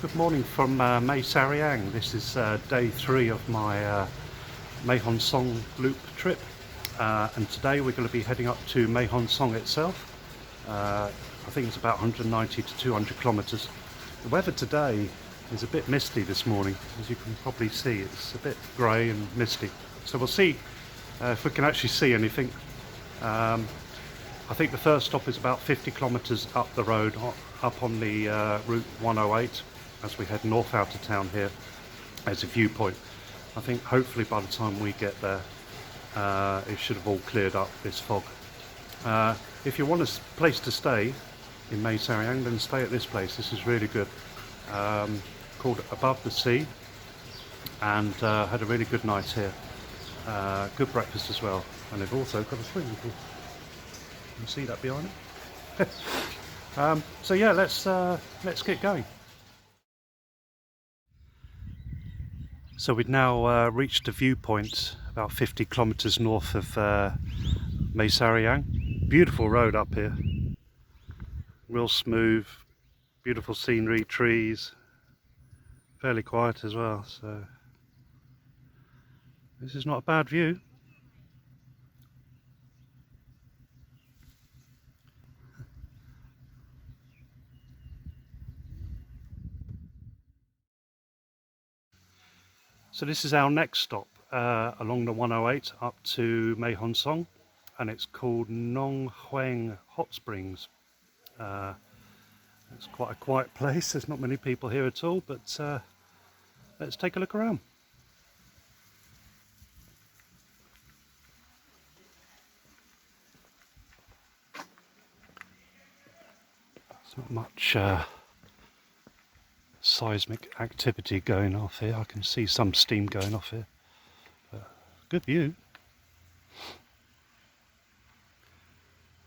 Good morning from Mae Sariang. This is day 3 of my Mae Hong Son Loop trip, and today we're going to be heading up to Mae Hong Son itself. I think it's about 190 to 200 kilometers. The weather today is a bit misty this morning, as you can probably see. It's a bit grey and misty, so we'll see if we can actually see anything. I think the first stop is about 50 kilometers up the road, up on the route 108, as we head north out of town here. As a viewpoint. I think hopefully by the time we get there, it should have all cleared up, this fog. If you want a place to stay in Mae Sariang, then stay at this place. This is really good. Called Above the Sea, and had a really good night here. Good breakfast as well, and they've also got a swimming pool. You can see that behind it. So yeah, let's get going. So we've now reached a viewpoint about 50 kilometers north of Mae Sariang. Beautiful road up here, real smooth, beautiful scenery, trees, fairly quiet as well, so this is not a bad view. So this is our next stop along the 108 up to Mae Hong Son, and it's called Hwang Hot Springs. It's quite a quiet place, there's not many people here at all, but let's take a look around. There's not much seismic activity going off here. I can see some steam going off here, but good view.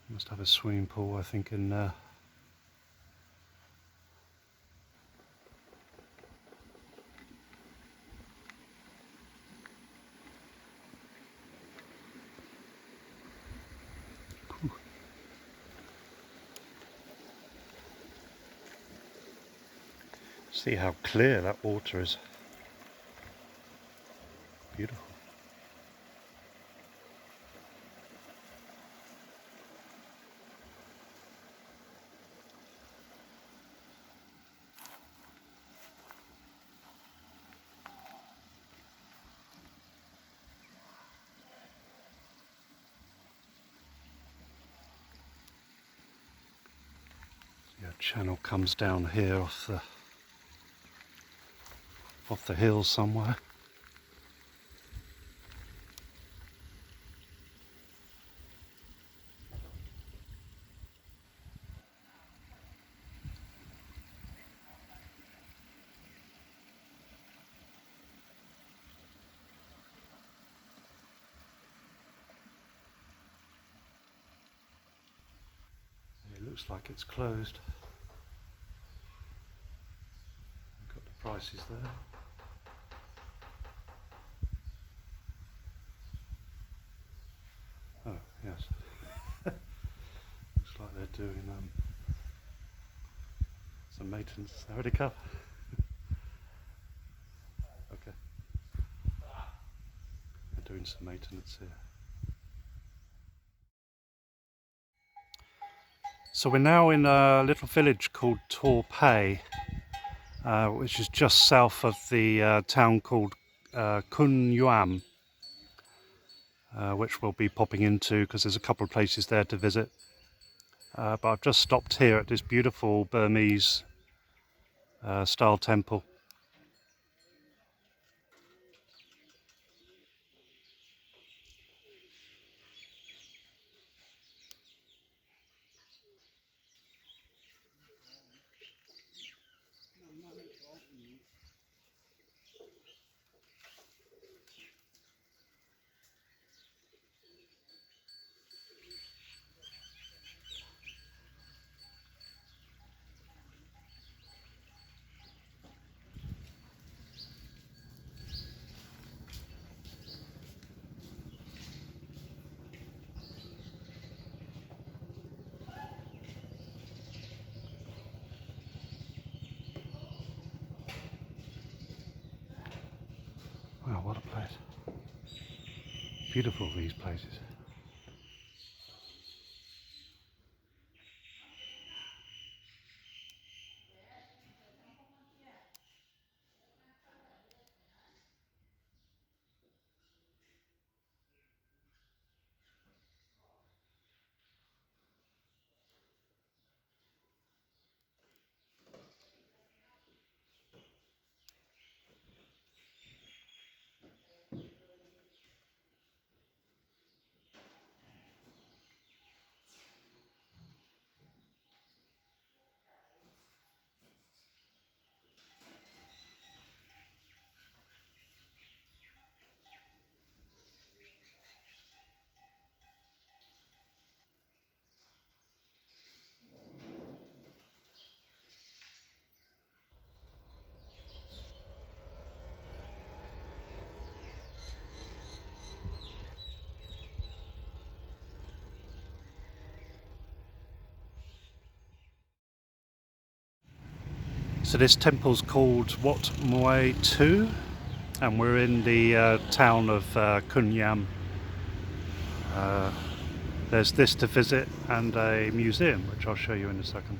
Must have a swimming pool, I think, in there. See how clear that water is. Beautiful. Yeah, channel comes down here off the hill somewhere. It looks like it's closed. Got the prices there. Oh, yes. Looks like they're doing some maintenance. Howdy, Cup. Okay. They're doing some maintenance here. So we're now in a little village called Torpay, which is just south of the town called Khun Yuam, which we'll be popping into because there's a couple of places there to visit. But I've just stopped here at this beautiful Burmese-style temple. Wow, what a place. Beautiful, these places. So this temple's called Wat Mae 2, and we're in the town of Khun Yuam. There's this to visit and a museum, which I'll show you in a second.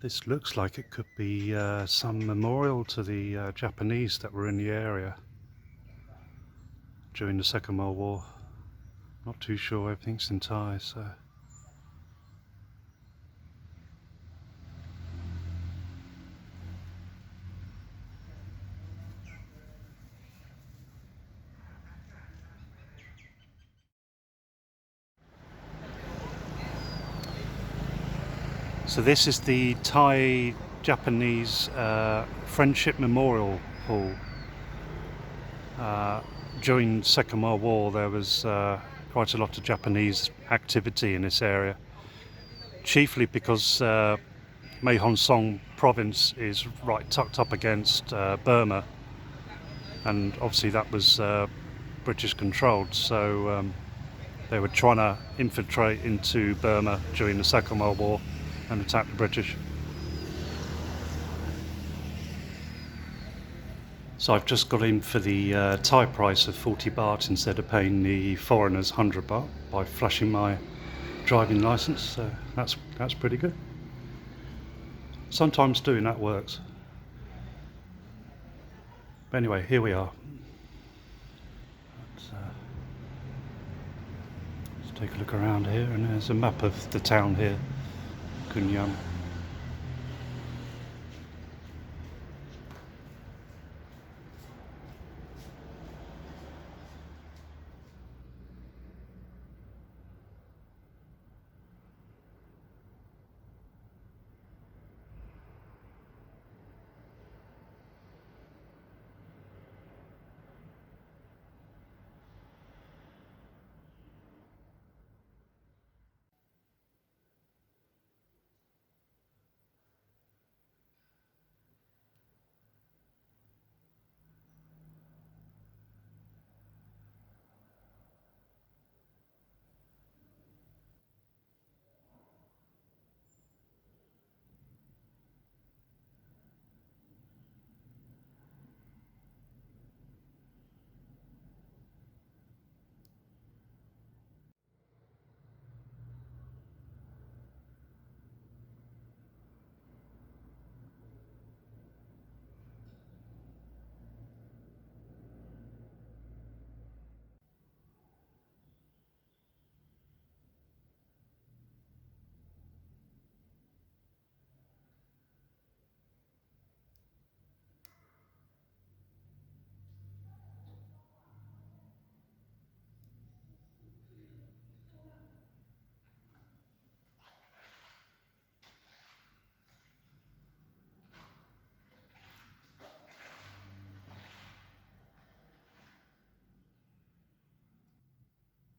This looks like it could be some memorial to the Japanese that were in the area during the Second World War. Not too sure, everything's in Thai, so... So this is the Thai-Japanese Friendship Memorial Hall. During the Second World War there was quite a lot of Japanese activity in this area, chiefly because Mae Hong Son province is right tucked up against Burma, and obviously that was British controlled, so they were trying to infiltrate into Burma during the Second World War and attack the British. So I've just got in for the Thai price of 40 baht instead of paying the foreigners 100 baht by flashing my driving license, so that's pretty good. Sometimes doing that works. But anyway, here we are. Let's take a look around here, and there's a map of the town here, Khun Yuam.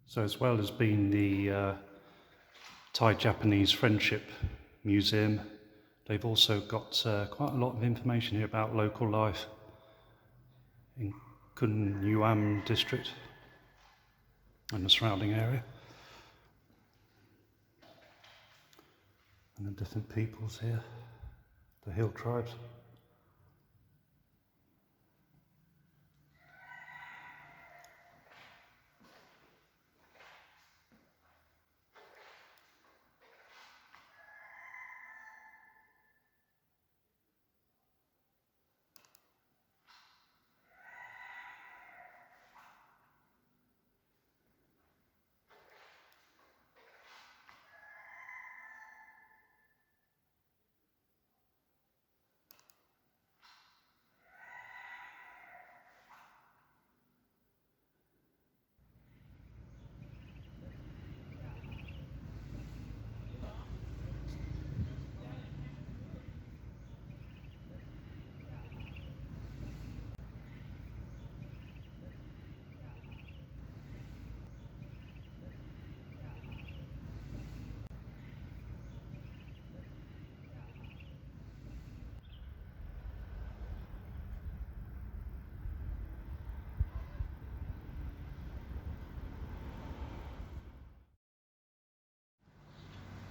So as well as being the Thai-Japanese Friendship Museum, they've also got quite a lot of information here about local life in Khun Yuam district and the surrounding area, and the different peoples here, the hill tribes.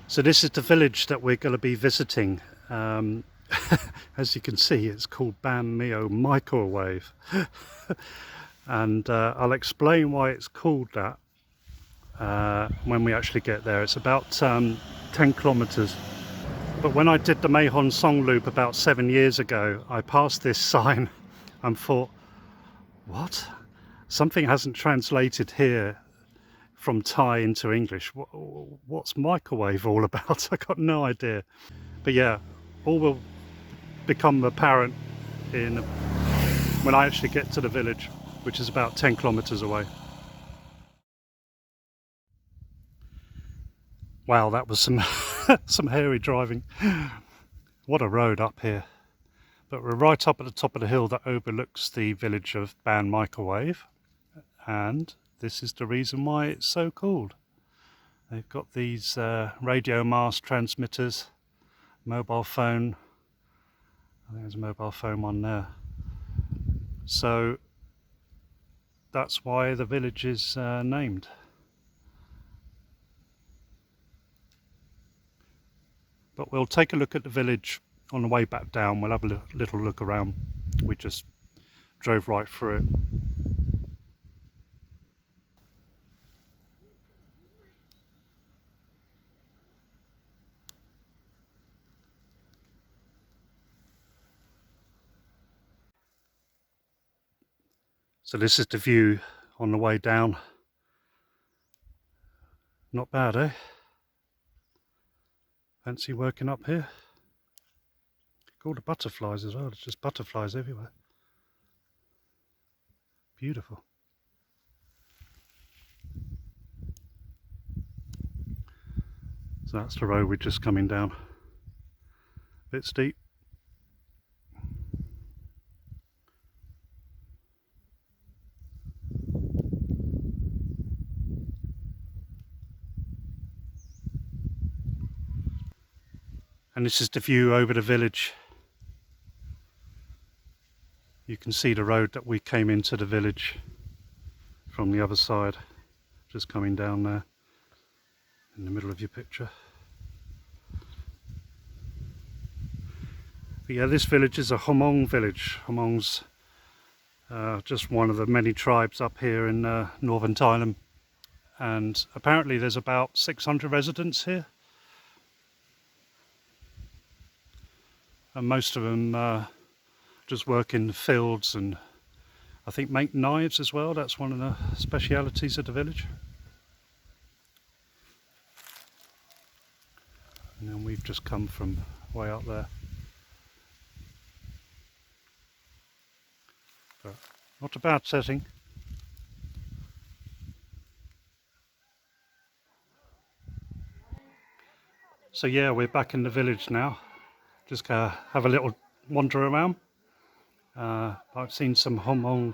So this is the village that we're going to be visiting. As you can see, it's called Ban Mio Microwave. And I'll explain why it's called that when we actually get there. It's about 10 kilometers. But when I did the Mae Hong Son Loop about 7 years ago, I passed this sign and thought, what? Something hasn't translated here from Thai into English. What's microwave all about? I got no idea. But yeah, all will become apparent when I actually get to the village, which is about 10 kilometers away. Wow, that was some some hairy driving. What a road up here. But we're right up at the top of the hill that overlooks the village of Ban Microwave, and this is the reason why it's so called. They've got these radio mast transmitters, mobile phone. I think there's a mobile phone one there. So that's why the village is named. But we'll take a look at the village on the way back down. We'll have a little look around. We just drove right through it. So this is the view on the way down. Not bad, eh? Fancy working up here. All the butterflies as well. There's just butterflies everywhere. Beautiful. So that's the road we're just coming down. A bit steep. And this is the view over the village. You can see the road that we came into the village from the other side, just coming down there in the middle of your picture. But yeah, this village is a Hmong village. Hmong's just one of the many tribes up here in northern Thailand, and apparently there's about 600 residents here. And most of them just work in the fields and I think make knives as well. That's one of the specialities of the village. And then we've just come from way up there. But not a bad setting. So yeah, we're back in the village now. Just gonna have a little wander around. I've seen some Hmong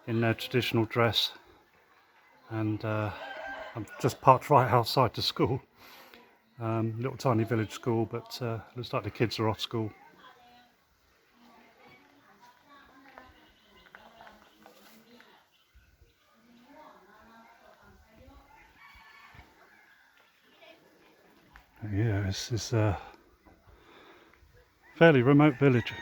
in their traditional dress, and I'm just parked right outside the school. Little tiny village school, but looks like the kids are off school. Yeah, this is a fairly remote village.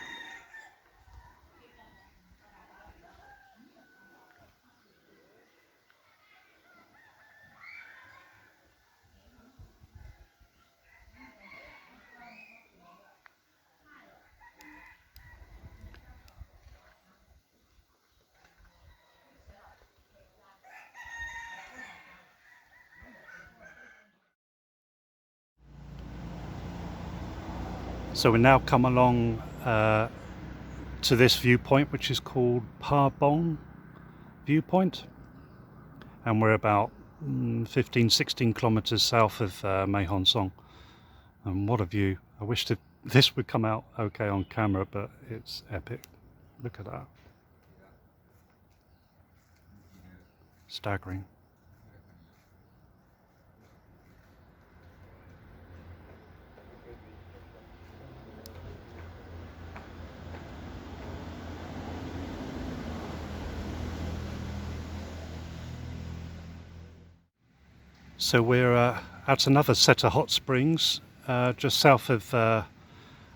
So we now come along to this viewpoint, which is called Bong Viewpoint, and we're about 15-16 kilometers south of Mae Hong Son. And what a view. I wish this would come out okay on camera, but it's epic. Look at that. Staggering. So we're at another set of hot springs just south of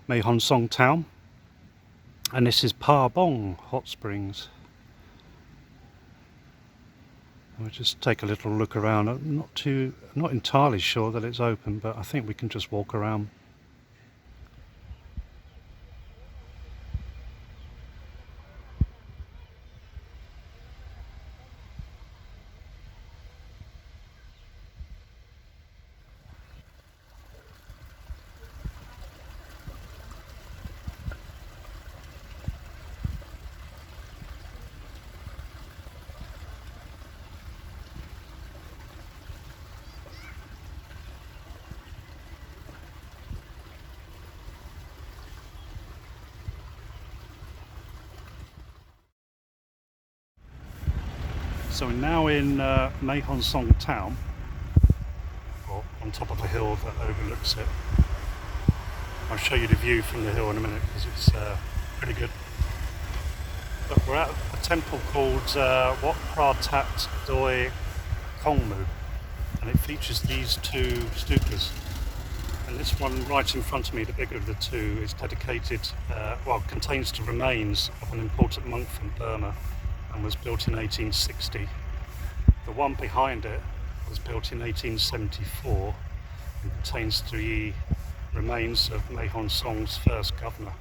Mae Hong Son town, and this is Bong Hot Springs. We'll just take a little look around. I'm not entirely sure that it's open, but I think we can just walk around. So we're now in Mae Hong Son town, or on top of a hill that overlooks it. I'll show you the view from the hill in a minute because it's pretty good. But we're at a temple called Wat Pra Tat Doi Kong Mu, and it features these two stupas. And this one right in front of me, the bigger of the two, is dedicated, contains the remains of an important monk from Burma and was built in 1860. The one behind it was built in 1874 and contains the remains of Mae Hong Son's first governor.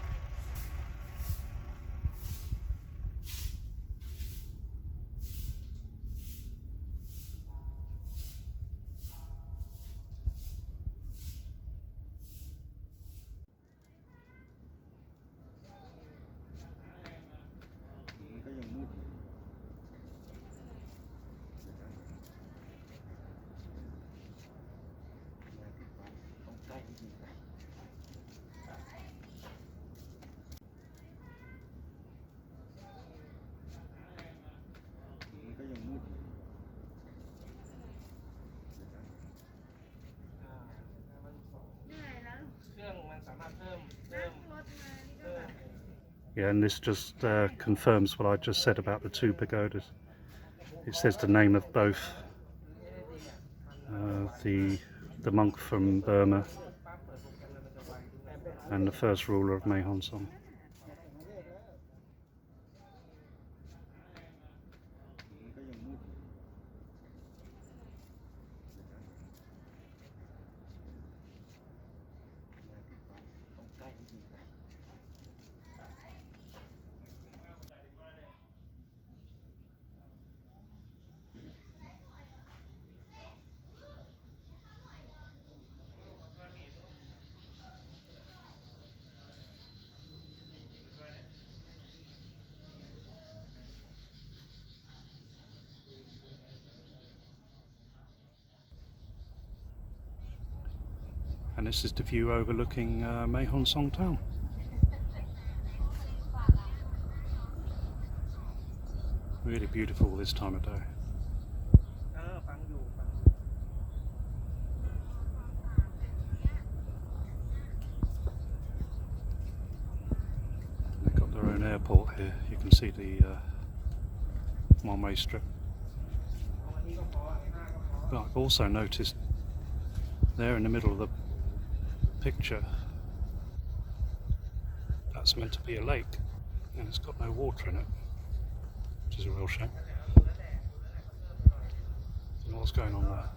Yeah, and this just confirms what I just said about the two pagodas. It says the name of both the monk from Burma and the first ruler of Mae Hong Son. And this is the view overlooking Mae Hong Son town. Really beautiful this time of day. airport here. You can see the one-way strip. But I've also noticed there in the middle of the picture, that's meant to be a lake, and it's got no water in it, which is a real shame. Don't know what's going on there.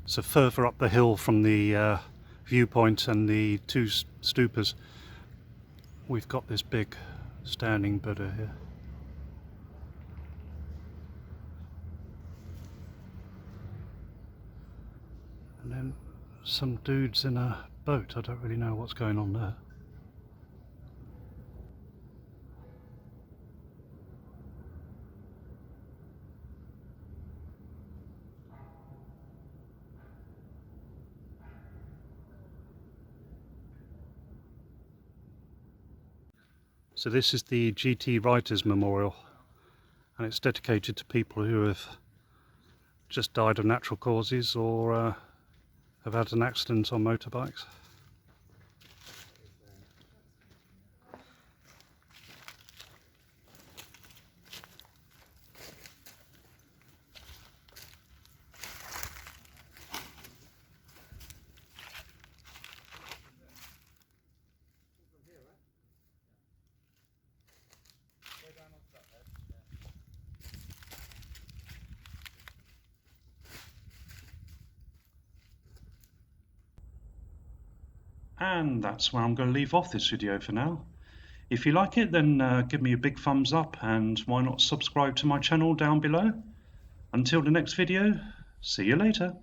So further up the hill from the viewpoint and the two stupas, we've got this big standing Buddha here. And then some dudes in a boat. I don't really know what's going on there. So this is the GT Writers Memorial, and it's dedicated to people who have just died of natural causes or have had an accident on motorbikes. And that's where I'm going to leave off this video for now. If you like it, then give me a big thumbs up, and why not subscribe to my channel down below. Until the next video, see you later.